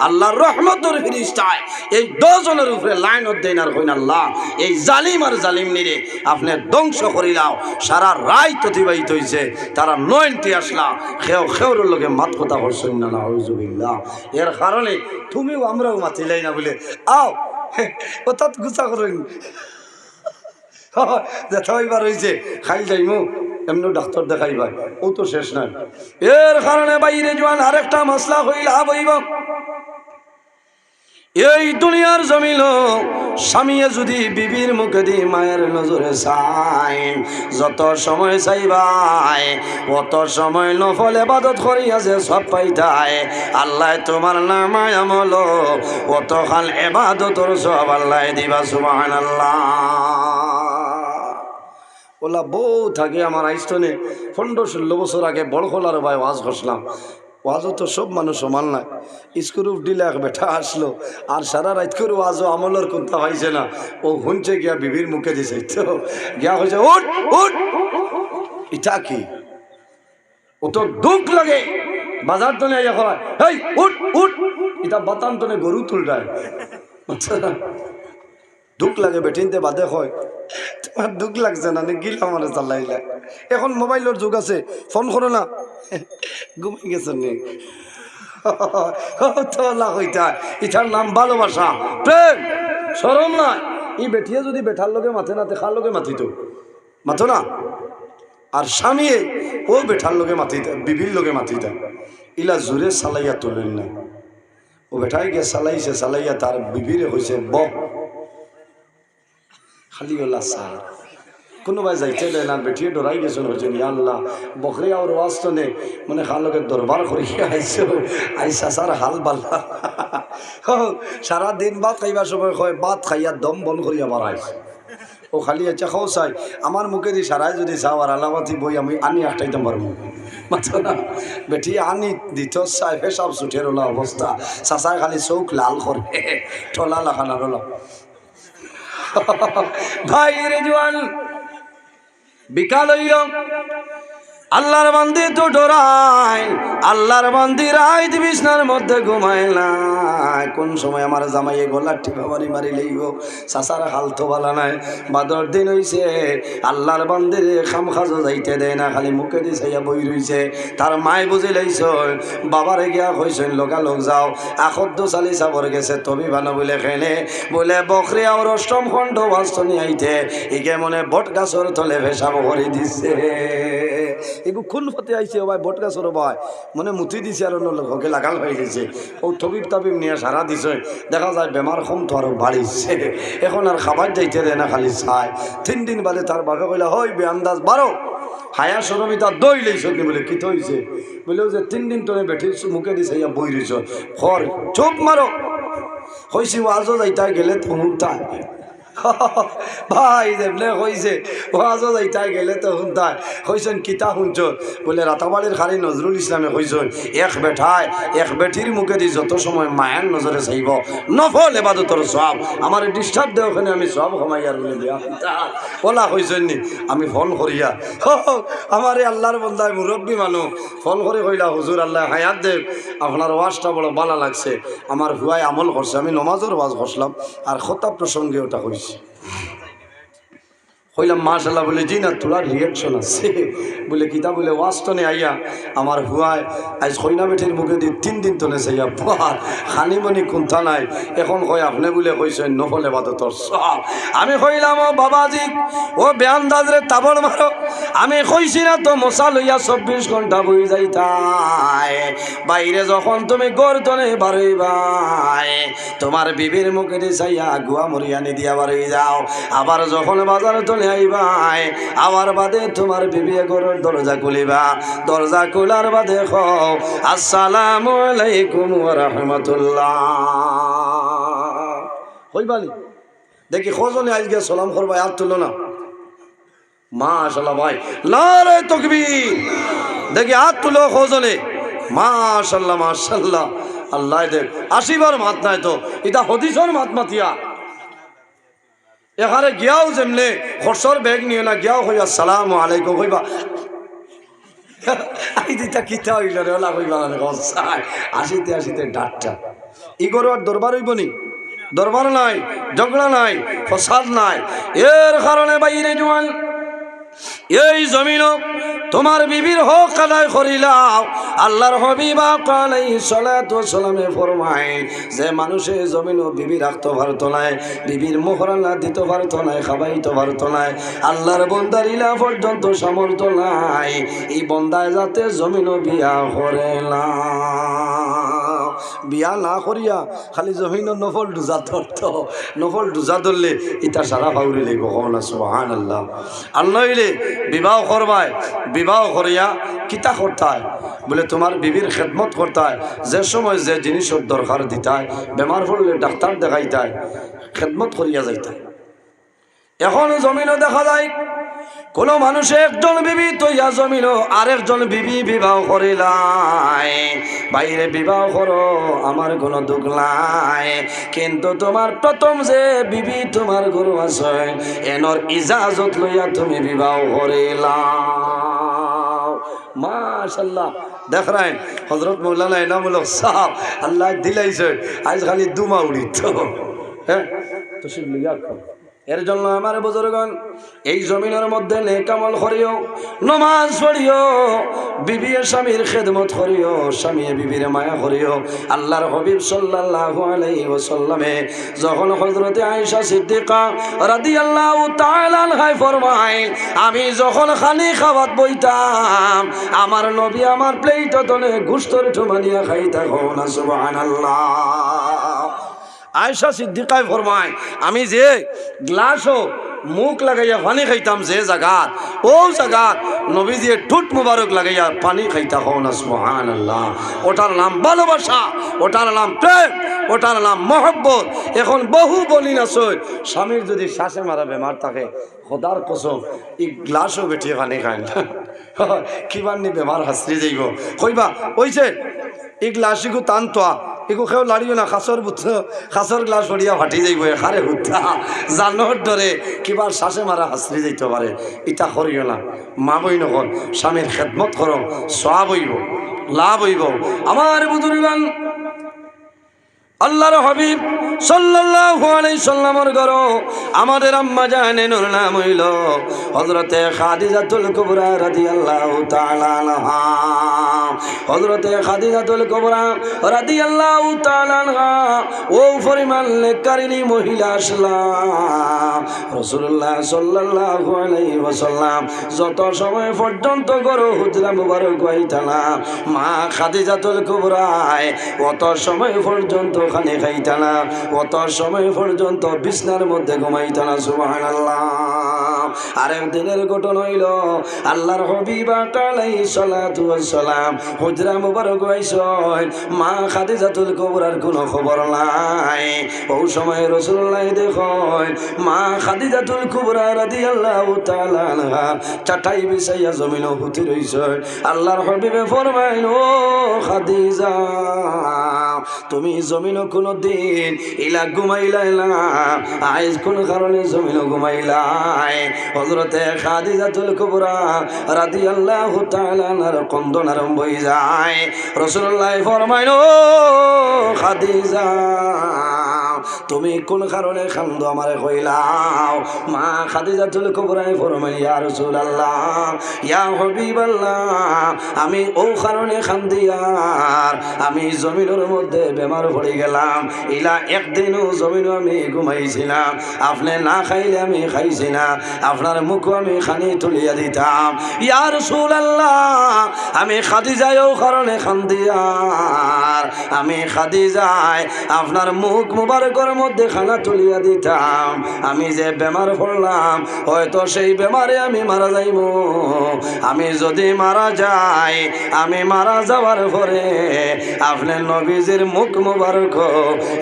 আল্লাহর রহমতের ফেরেশতায় এই 10 জনের উপরে লাইনত দেন আর কইন আল্লাহ এই জালিম আর জালিম নিরে আপনি ধ্বংস করিলাও। সারা রাত অতিবাহিত হইছে, তারা 90 আসলা, খেও খেওর লগে মাত কথা করছেন না, নাউজুবিল্লাহ। এর কারণে তুমিও আমরাও মাতিলাই না বলে আও অর্থাৎ গুছা করেন যেটা এবার হয়েছে খাই যাইমু এমনি ডাক্তার দেখাইবা, ও তো শেষ নাই। এর কারণে বাইরে জোয়ান আরেকটা মশলা হইল হইব, এই দুনিয়ার জমিল স্বামীয়ে যদি বিবির মুখে দি মায়ের নজরে চাই, যত সময় চাইবাই অত সময় নফল ইবাদত করিয়াছে সব পাইতায়, আল্লাহ তোমার নামায় আমল অত খাল ইবাদতর সব আল্লাহ দিবা, সুবহানাল্লাহ। ওলা বউ থাকে আমার আইস্তনে 15-16 বছর আগে বড় খোলার ভাই ওয়াজ করছিলাম, ওয়াজও তো সব মানুষ সমান নাই, স্ক্রুপ দিলে এক বেটা আসলো আর সারা রাত করে ওয়াজও আমলের কোনটা পাইছে না, ও শুনছে গিয়া বিবির মুখে দিছে তো গিয়া হয়েছে উঠ উঠ, এটা কি ও তো দুঃখ লাগে বাজার তো নেই এখন, এই উঠ উঠ, এটা বাতান তো গরু তুলটায় দুঃখ লাগে বেটিনতে বাদে হয়, তোমার দুঃখ লাগছে না গিলা আমার চালাইলা, এখন মোবাইলের যুগ আছে, ফোন করো না ঘুমাই গেছে নি ইটার নাম ভালোবাসা, প্রেম, শরম না। এই বেটিয়ে যদি বেঠার লোকে মাথে না খার লোকে মাথিত মাথো না, আর স্বামী ও বেঠার লোকে মাথিতা বিবির লোকে মাথিতা, ইলা জোরে চালাইয়া তোলেন না, ও বেঠাই গিয়ে চালাইছে, চালাইয়া তার বিবিরে হয়েছে বক খালি ওলা সার, কোনোবাই যাইতে দেয় না, বেঠিয়ে ডরাই গেছিল হয়েছে আল্লাহ বকরে আর ওয়াস্তনে মানে খালোকে দরবার করিয়া আইসো আইসা সার হাল বাল্লা সারা দিন ভাত খাইবার সময় হয় ভাত খাইয়া দম বন করিয়া বাড়াইছে, ও খালি আচ্ছা খাও চাই আমার মুখে দিয়ে সারাই যদি চাও আর আলামাতি বই আমি আনি আটটাইতে পারবো মাত্র না, বেটি আনি দিত চাই ফেসাব ছুটের ওলা অবস্থা, চাচাই খালি চৌক লাল করে ঠলা লাখানার ওলা ভাই রে জোয়ান বিকাল হইল, আল্লাহর বান্দি তো ডরাই, আল্লাহর বান্দি রাইত বিছনার মধ্যে ঘুমায় না, কোন সময় আমার জামাইয়ে গলার টিপা মারি মারি লইব, চাচার হাল তো ভালো নাই, বাদর দিন হইছে আল্লাহর বান্দির খাম খাজো যাইতে দেয় না, খালি মুখে দিয়ে চাইয়া বই রইছে, তার মায় বুঝে লাইছ বাবারে গিয়া কইছেন লগা লোক যাও আখদ্দ চালি চাবর গেছে তবি ভালো বলে খেলে বলে বকরি আর অষ্টম খণ্ড বাস্তনি আইতে ইকে মনে বট গাছর তলে ভেসাব করে দিছে, এগু খুন ফতে আইছে ভাই বট গাছর ভাই মনে মুতি দিছে আর অন্য লোককে লাগাল হয়ে গেছে, ও তবিব তাবিব নিয়ে সারা দিছে, দেখা যায় বেমার কম তো আরো বাড়িছে, এখন আর খাবার যাইতে দেয় না খালি চায়। 3 দিন বাদে তার বাপে কইলা হই বে আন্দাজ বারো হায়া সরমিতা দই লইছ বলে কি হইছে, বলে যে 3 দিন তোরে বেঠি মুখে দিছে ইয়া বই রইছ খর চুপ মারো, হইছি ওয়াজও যাইতা গেলে তো হুনতাই ভাই দেবলে কইছে ওয়াজও যাইতা গেলে তো হুনতাই, কইছেন কিতা শুনছ, বলে রাতাবাড়ির খালি নজরুল ইসলামে কইছেন এক বেঠায় এক বেটির মুখে দি যত সময় মায়ের নজরে চাইব নফল ইবাদতর সব, আমার ডিস্টার্ব দেয় ওখানে আমি সব কমাইয়ার বলে দিয়া ওলা কইছেন নি, আমি ফোন করিয়া আমার আল্লাহর বন্দায় মুরব্বী মানুষ ফোন করে কইলা হুজুর আল্লাহ হায়াত দেব আপনার ওয়াজটা বড় ভালো লাগছে, আমার হুয়াই আমল করছে, আমি নমাজের ওয়াজ করছিলাম আর খতাব প্রসঙ্গে ওটা কইছি, কইলাম মাশাআল্লাহ, বলে জি না তোলার রিয়াকশন আছে বলে কিতা বলে ওয়াস্তনে আইয়া আমার হুয়ায় আজ কইনা বেটির মুখে দিয়ে 3 দিন তলে চাইয়া পার খানিমণি কুন্থা নাই, এখন কয় আপনি বলে কইছেন নফল ইবাদতর সব। আমি কইলাম ও বাবাজি ও বেআন্দাজরে তাবড় মারো, আমি কইছি না তো মশা লইয়া 24 ঘন্টা বই যাইতাই, বাইরে যখন তুমি গর্দনে বারইবাই তোমার বিবির মুখে দিয়ে চাইয়া গুয়া মরিয়ানি দিয়া বারই যাও, আবার যখন বাজার তলে আইবাই আবার বাদে তোমার বিবি ঘরের দরজা খুলিবা, দরজা খোলার বাদে কও আসসালামু আলাইকুম ওয়া রাহমাতুল্লাহ। কইবালি দেখি খোঁজনে আজকে সালাম করবা, হাত তুলো না। মাশাআল্লাহ ভাই, নারে তাকবীর, দেখি হাত তুলো খোঁজনে। মাশাআল্লাহ মাশাআল্লাহ, আল্লাহ দেখ 80 বার মাত নাই তো এটা হদিসর মাত মাতিয়া এখানে গিয়াও যেমনে খরচর ব্যাগ নিয়ে না গিয়াও কইবা আসসালামু আলাইকুম কইবা আই দিতা কিতা হইল রে ওলা কইবা না গসাই আসিতে আসিতে ডাটটা ইগোর আর দরবার হইব নি, দরবার নাই, ঝগড়া নাই, ফসাদ নাই। এর কারণে বাইরে জওয়ান এই জমিন তোমার বিবির হক আদায় করিলাও। আল্লাহর হাবিব আলাইহিস সালাতু ওয়াস সালামে ফরমায় যে মানুষে জমিন বিবি রাখতে পারত না, বিবির মোহরানা দিতে পারত না, খাওয়াইতে পারত না, আল্লাহর বান্দার ইলা পর্যন্ত সামর্থ্য নাই এই বান্দায় যাতে জমিন বিয়া করে না, বিয়া না করিয়া খালি জমিন নফল ডুজা ধরত, নফল ডুজা ধরলে ইটা সারা পাউরি লাগব। কওনা সুবহানাল্লাহ। আর নইলে বিবাহ করবায়, বিবাহ করিয়া কিতা করতায় বলে তোমার বিবির খেদমত করতায়, যে সময় যে জিনিসের দরকার দিতায়, বেমার পড়লে ডাক্তার দেখাইতায়, খেদমত করিয়া যাইতায়। এখন জমিনও দেখা যায় কোন মানুষে একজন বিবি তৈয়া জমিন আরেকজন বিবি বিবাহ করিলাই, বাইরে বিবাহ করো আমার কোনো দুঃখ নাই, কিন্তু তোমার প্রথম যে বিবি তোমার গরু আছে এনর ইজাজত লইয়া তুমি বিবাহ করিলাম। মাশাআল্লাহ দেখ রায় হযরত মৌলানা এনামুল হক সাহেব আল্লাহ দিলাইছে আজ খালি দুমা উড়িত। হ্যাঁ তো সে লিয়া এর জন্য আমার বুজুর্গণ এই জমিনের মধ্যে নেক আমল করিও, নামাজ পড়িও, বিবি স্বামীর খেদমত করিও, স্বামী বিবির মায়া করিও। আল্লাহর হাবিব সাল্লাল্লাহু আলাইহি ওয়াসাল্লামে যখন হযরতে আয়েশা সিদ্দিকা রাদিয়াল্লাহু তাআলা আনহা ফরমায় আমি যখন খালি খাওয়াত বইতাম আমার নবী আমার প্লেটে তলে গোশতের ঠুমানিয়া খাইতা। না সুবহানাল্লাহ। আয়েশা সিদ্দিকায় ফরমায় আমি যে গ্লাসও মুখ লাগাইয়া পানি খাইতাম যে জায়গাত ও জায়গাত নবীজি ঠুট মুবারক লাগাইয়া পানি খাইতা। না সুবহানাল্লাহ। ওটার নাম ভালোবাসা, ওটার নাম প্রেম, ওটার নাম মহব্বত। এখন বহু বলিন আছে স্বামীর যদি শ্বাসে মারা বেমার থাকে খোদার কসম এই গ্লাসও বেঠিয়ে পানি খায় না কিবান্নি বেমার হাসরি যাইব কইবা ওইছে এই গ্লাসিকু টানতোয়া এগু খেয়েও লাড়িও না, খাসর বুথ খাসর গ্লাস পড়িয়া ফাটি যাইব এখারে হুদ্ধা জানোর ধরে কিবার শ্বাসে মারা হাসরি যাইতে পারে। ইটা করিও না। মা বই নকল স্বামীর খেদমত করো, সওয়াব হইব, লাভ হইব। আমার বুজুর্গান আল্লাহর হাবিব সাল্লাল্লাহু আলাইহি সাল্লামের ঘর আমাদের আম্মা জানেনুর নাম হইল হযরতে খাদিজাতুল কুবরা রাদিয়াল্লাহু তাআলা আনহা। হযরতে খাদিজাতুল কুবরা রাদিয়াল্লাহু তাআলা আনহা ও পরিমাণ নেককারিনী মহিলা আসলাম রাসূলুল্লাহ সাল্লাল্লাহু আলাইহি ওয়াসাল্লাম যত সময় পর্যন্ত ঘর হুজরা মুবারক হইতা না মা খাদিজাতুল কুবরা অত সময় পর্যন্ত খানে খাইতা না, অত সময় পর্যন্ত বিছনার মধ্যে ঘুমাইতা না। সুবহানাল্লাহ। আরেক দিনের ঘটনা হইল আল্লাহর হাবিব আলাইহিস সালাতু ওয়াস সালাম হুজরা মুবারক হইছেন, মা খাদিজাতুল কুবরার কোনো খবর নাই। ওই সময় রাসূলুল্লাহ দেখেন মা খাদিজাতুল কুবরা রাদিয়াল্লাহু তাআলা আনহা চাটাই বিছাইয়া জমিনে হুতি রইছে। আল্লাহর হাবিবে ফরমাইল ও খাদিজা তুমি জমিন কোনো দিন ইলা ঘুমাইলাই না, আজ কোন কারণে জমিন ঘুমাইলাই। হযরতে খাদিজাতুল কুবরা রাদিয়াল্লাহু তাআলা আনহার কন্দন আরম্ভ হয়ে যায়। রাসূলুল্লাহ ফরমাইল ও খাদিজা তুমি কোন কারণে খান্দো আমারে কইলাও। মা খাদিজাতুল কুবরা ফরমাই ইয়া রাসূলুল্লাহ ইয়া হাবিবাল্লাহ আমি ও কারণে খান্দিয়ার আমি জমিনের মধ্যে বেমার পড়ে গেলাম। ইলা একদিনও জমিনও আমি ঘুমাইছিলাম, আপনি না খাইলে আমি খাইছি না, আপনার মুখও আমি খানি তুলিয়া দিতাম। ইয়া রাসূলুল্লাহ আমি খাদিজাও কারণে খান্দিয়ার আমি খাদিজায় আপনার মুখ মুবারকের মধ্যে খানা তুলিয়া দিতাম। আমি যে বেমার পড়লাম হয়তো সেই বেমারে আমি মারা যাইব। আমি যদি মারা যাই আমি মারা যাওয়ার পরে আপনার নবীজির মুখ মুবারক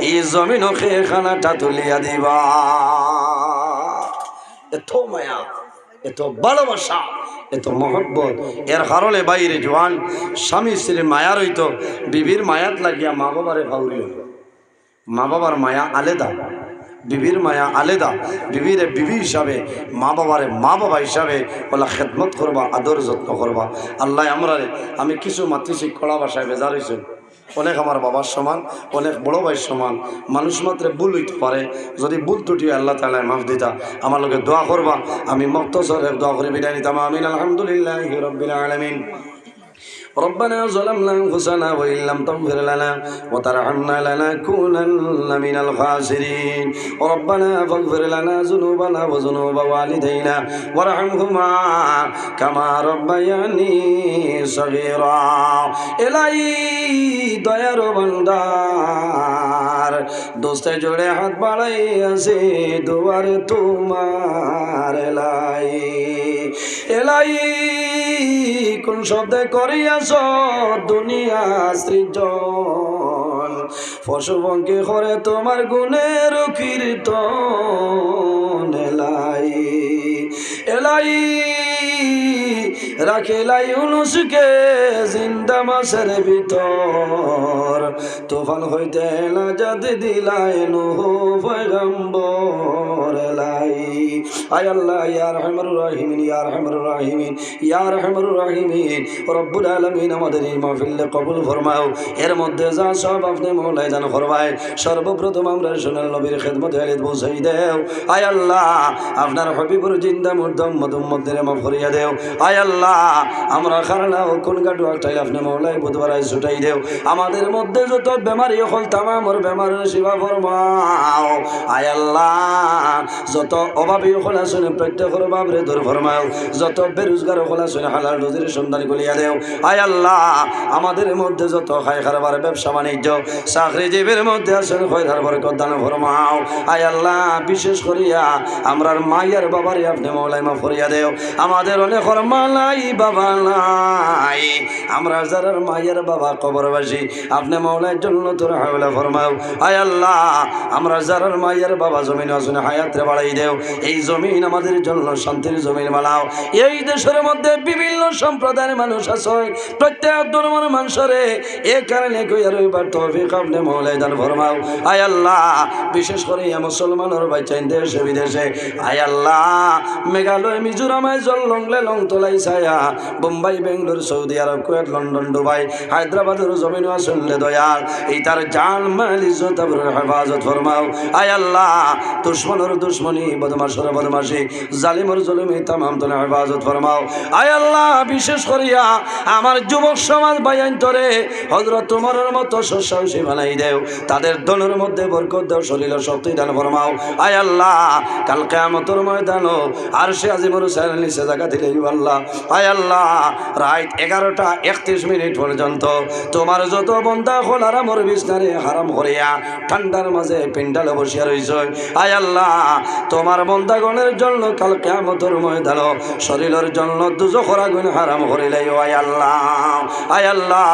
এই জমিনকে খানাটা তুলিয়া দিবা। এত মায়া, এত ভালোবাসা, এত মহব্বত। এর কারণে বাইরে জোয়ান স্বামী স্ত্রীর মায়া রইত, বিবির মায়াত লাগিয়া মা বাবারে ভাউরি হইল। মা বাবার মায়া আলাদা, বিবির মায়া আলাদা। বিবিরে বিবি হিসাবে, মা বাবারে মা বাবা হিসাবে ওলা খেদমত করবা, আদর যত্ন করবা। আল্লাহ আমরারে, আমি কিছু মাতৃশিক কড়া ভাষায় বেজার হয়েছে, অনেক আমার বাবার সমান, অনেক বড় ভাইয়ের সমান। মানুষ মাত্রে ভুল হইতে পারে, যদি ভুল ত্রুটি আল্লাহ তাআলা মাফ দিতা। আমার লোকে দোয়া করবা, আমি মুক্তসরে দোয়া করে বিদায় নিতাম। আমিন। আলহামদুলিল্লাহি রাব্বিল আলামিন। ربنا ظلمنا أنفسنا وإن لم تغفر لنا وترحمنا لنكونن من الخاسرين ربنا فاغفر لنا ذنوبنا وذنوب والدينا وارحمهما كما ربياني صغيرا إلهي দয়ার বান্দার দোস্তে জোড়ে হাত বাড়াই আছে দুয়ারে তোমার এলাই কোন শব্দে করিয়াছ দুনিয়া সৃজন পশু পঙ্খী করে তোমার গুণের কীর্তন এলাই রাখিলাই ইউনুসকে জিন্দা মাছের ভিতর তুফান হইতে নাজাত দিলাই নূহ পয়গম্বর এলাই। আয় আল্লাহ ইয়া রাহমানুর রাহিমিন, ইয়া রাহমানুর রাহিমিন, ইয়া রাহমানুর রাহিমিন। রব্বুল আলামিন আমাদের এই মাহফিল কবুল ফরমাও। এর মধ্যে যা সব আপনি মওলাই দান ফরমায়। সর্বপ্রথম আমরা সোনার নবীর খেদমতে হালিত পৌঁছাই দেও। আয় আল্লাহ আপনার হবিবুর জিন্দা মুর্দম মদুম্মদের মাফ করিয়া দেও। আয় আল্লাহ আমরা খারনা ও কোন গাডু একটাই আপনি মওলাই বুধবারায় ছুটাই দেও। আমাদের মধ্যে যত বেমারি হল তামামর বেমারের সেবা ফরমাও। আয় আল্লাহ যত অভাবী হল আসলে প্রত্যেকের বাবরে দূর ফরমাও। যত বেরোজগার হল আসলে হালাল রুজির সন্ধান করিয়া দেও। আয় আল্লাহ আমাদের মধ্যে যত খায় খারবার ব্যবসা বাণিজ্য চাকরিজীবীর মধ্যে আসলে খয়রার বরকত দান ফরমাও। আয় আল্লাহ বিশেষ করিয়া আমরার মায়ের বাবারে আপনি মওলাই মাফ করিয়া দেও। আমাদের অনেক মা নাই বাবা নাই, আমরা যারা মায়ের বাবা কবরবাসী আপনি মওলার জন্য তোর হাওলা ফরমাও। আয় আল্লাহ আমরা যারা মায়ের বাবা জমিন আসুন হায়াতে বাড়াই দেও। এই জমিন আমাদের জন্য শান্তির জমিন বানাও। এই দেশের মধ্যে বিভিন্ন সম্প্রদায়ের মানুষ আছে, প্রত্যেক ধর্মের মানুষরে এ কারণে কইয়ার এবার তৌফিক আপনি মওলাই দান ফরমাও। আয় আল্লাহ বিশেষ করে মুসলমানের বাইচাইন দেশে বিদেশে আয় আল্লাহ মেঘালয় মিজোরামায় জল লংলে লং তোলাই ছায়া Bombay Bangalore Saudi Arab Kuwait London Dubai হায়দ্রাবাদের জমিন আসলে দয়াল এই তার জান মাল ইজ্জত আবরুর হেফাজত ফরমাও। আয় আল্লাহ দুশ্মনের দুশ্মনী বদমাশের বদমাশি জালিমের জুলুমি তামাম তোলে হেফাজত ফরমাও। আয় আল্লাহ বিশেষ করিয়া আমার যুবক সমাজ বায়ান্তরে হযরত তোমারের মতো সসাহসী বানাই দেও। তাদের দলের মধ্যে বরকত দাও, শরীরে শক্তি দান ফরমাও। আয় আল্লাহ কাল কিয়ামতের ময়দানে আরশে আজিমের সাইনের নিচে জায়গা দিলে আল্লাহ। আয় আল্লাহ রাত 11:31 পর্যন্ত তোমার যত বন্দা হল আরামর বিছনারে হারাম করিয়া ঠান্ডার মাঝে পিন্ডালে বসিয়া রইছ। আয় আল্লাহ তোমার বন্দাগণের জন্য কাল কিয়ামতের ময়দানে শরীরের জন্য দুজখের আগুন হারাম করিলাই। আয় আল্লাহ আয় আল্লাহ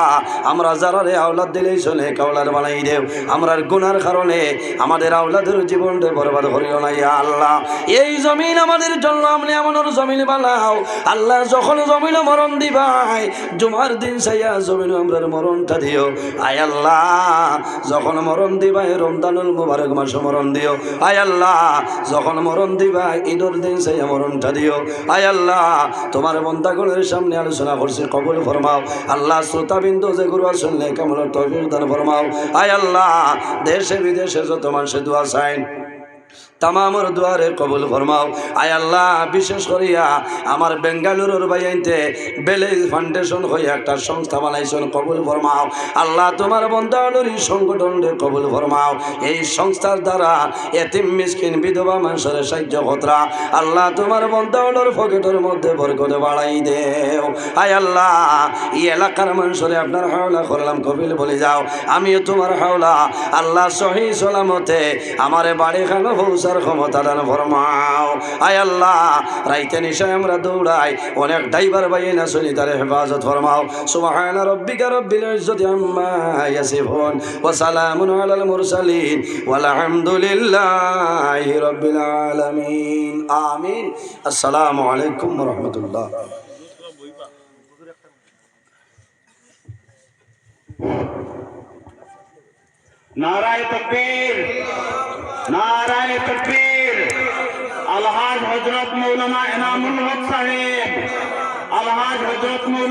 আমরা যারা রে আওলাদ দিলেই চলে কাওলার বানাই দেও। আমরার গুনার কারণে আমাদের আওলাদের জীবনটা বরবাদ করিও না। ইয়া আল্লাহ এই জমিন আমাদের জন্য আপনি এমন জমিন বানাও। আল্লাহ যখন জমিন মরণ দিবাই জুমার দিন চাইয়া জমিন আমরার মরণটা দিও। আয় আল্লাহ যখন মরণ দিবাই রমজানুল মুবারক মাসে মরণ দিও। আয় আল্লাহ যখন মরণ দিবা কইবা ঈদের দিন সেই মরণটা দিও। আয় আল্লাহ তোমার বন্দাগণের সামনে আলোচনা করছি কবুল ফরমাও। আল্লাহ শ্রোতাবিন্দু যে গুরু শুনলে কেমন তৌফিক দান ফরমাও। আয় আল্লাহ দেশে বিদেশে যত মানুষের দোয়া চাই তামামর দুয়ারে কবুল ফরমাও। আয় আল্লাহ বিশেষ করিয়া আমার বেঙ্গালুরুর বাইতে বেলেজ ফাউন্ডেশন হয়ে একটা সংস্থা বানাইছেন কবুল ফরমাও। আল্লাহ তোমার বন্দালুরি সংগঠনের কবুল ফরমাও। এই সংস্থার দ্বারা এতিম মিসকিন বিধবা মানুষের সাহায্য কতরা আল্লাহ তোমার বন্দালুর পকেটের মধ্যে বরকত বাড়াই দেও। আয় আল্লাহ এই এলাকার মানুষরে আপনার হাওলা করলাম কবিল বলে যাও। আমিও তোমার হাওলা আল্লাহ সহি সালামতে আমার বাড়ি খানো পৌঁছার ক্ষমতা দান ফরমাও। আয় আল্লাহ রাইতে নিশায় আমরা দৌড়াই অনেক ড্রাইভার ভাই না শুনি তার হেফাজত ফরমাও। সুবহানা রাব্বিকা রাব্বিল ইজ্জাতি আম্মা ইয়াসিফুন ওয়া সালামুন আলাল মুরসালিন ওয়াল হামদুলিল্লাহি রাব্বিল আলামিন। আমিন। আসসালামু আলাইকুম ওয়া রাহমাতুল্লাহ। नाराए तकबीर, नाराए तकबीर। अलहाज हजरत मौलाना इनामुल हक साहेब, अलहाज हजरत मौलाना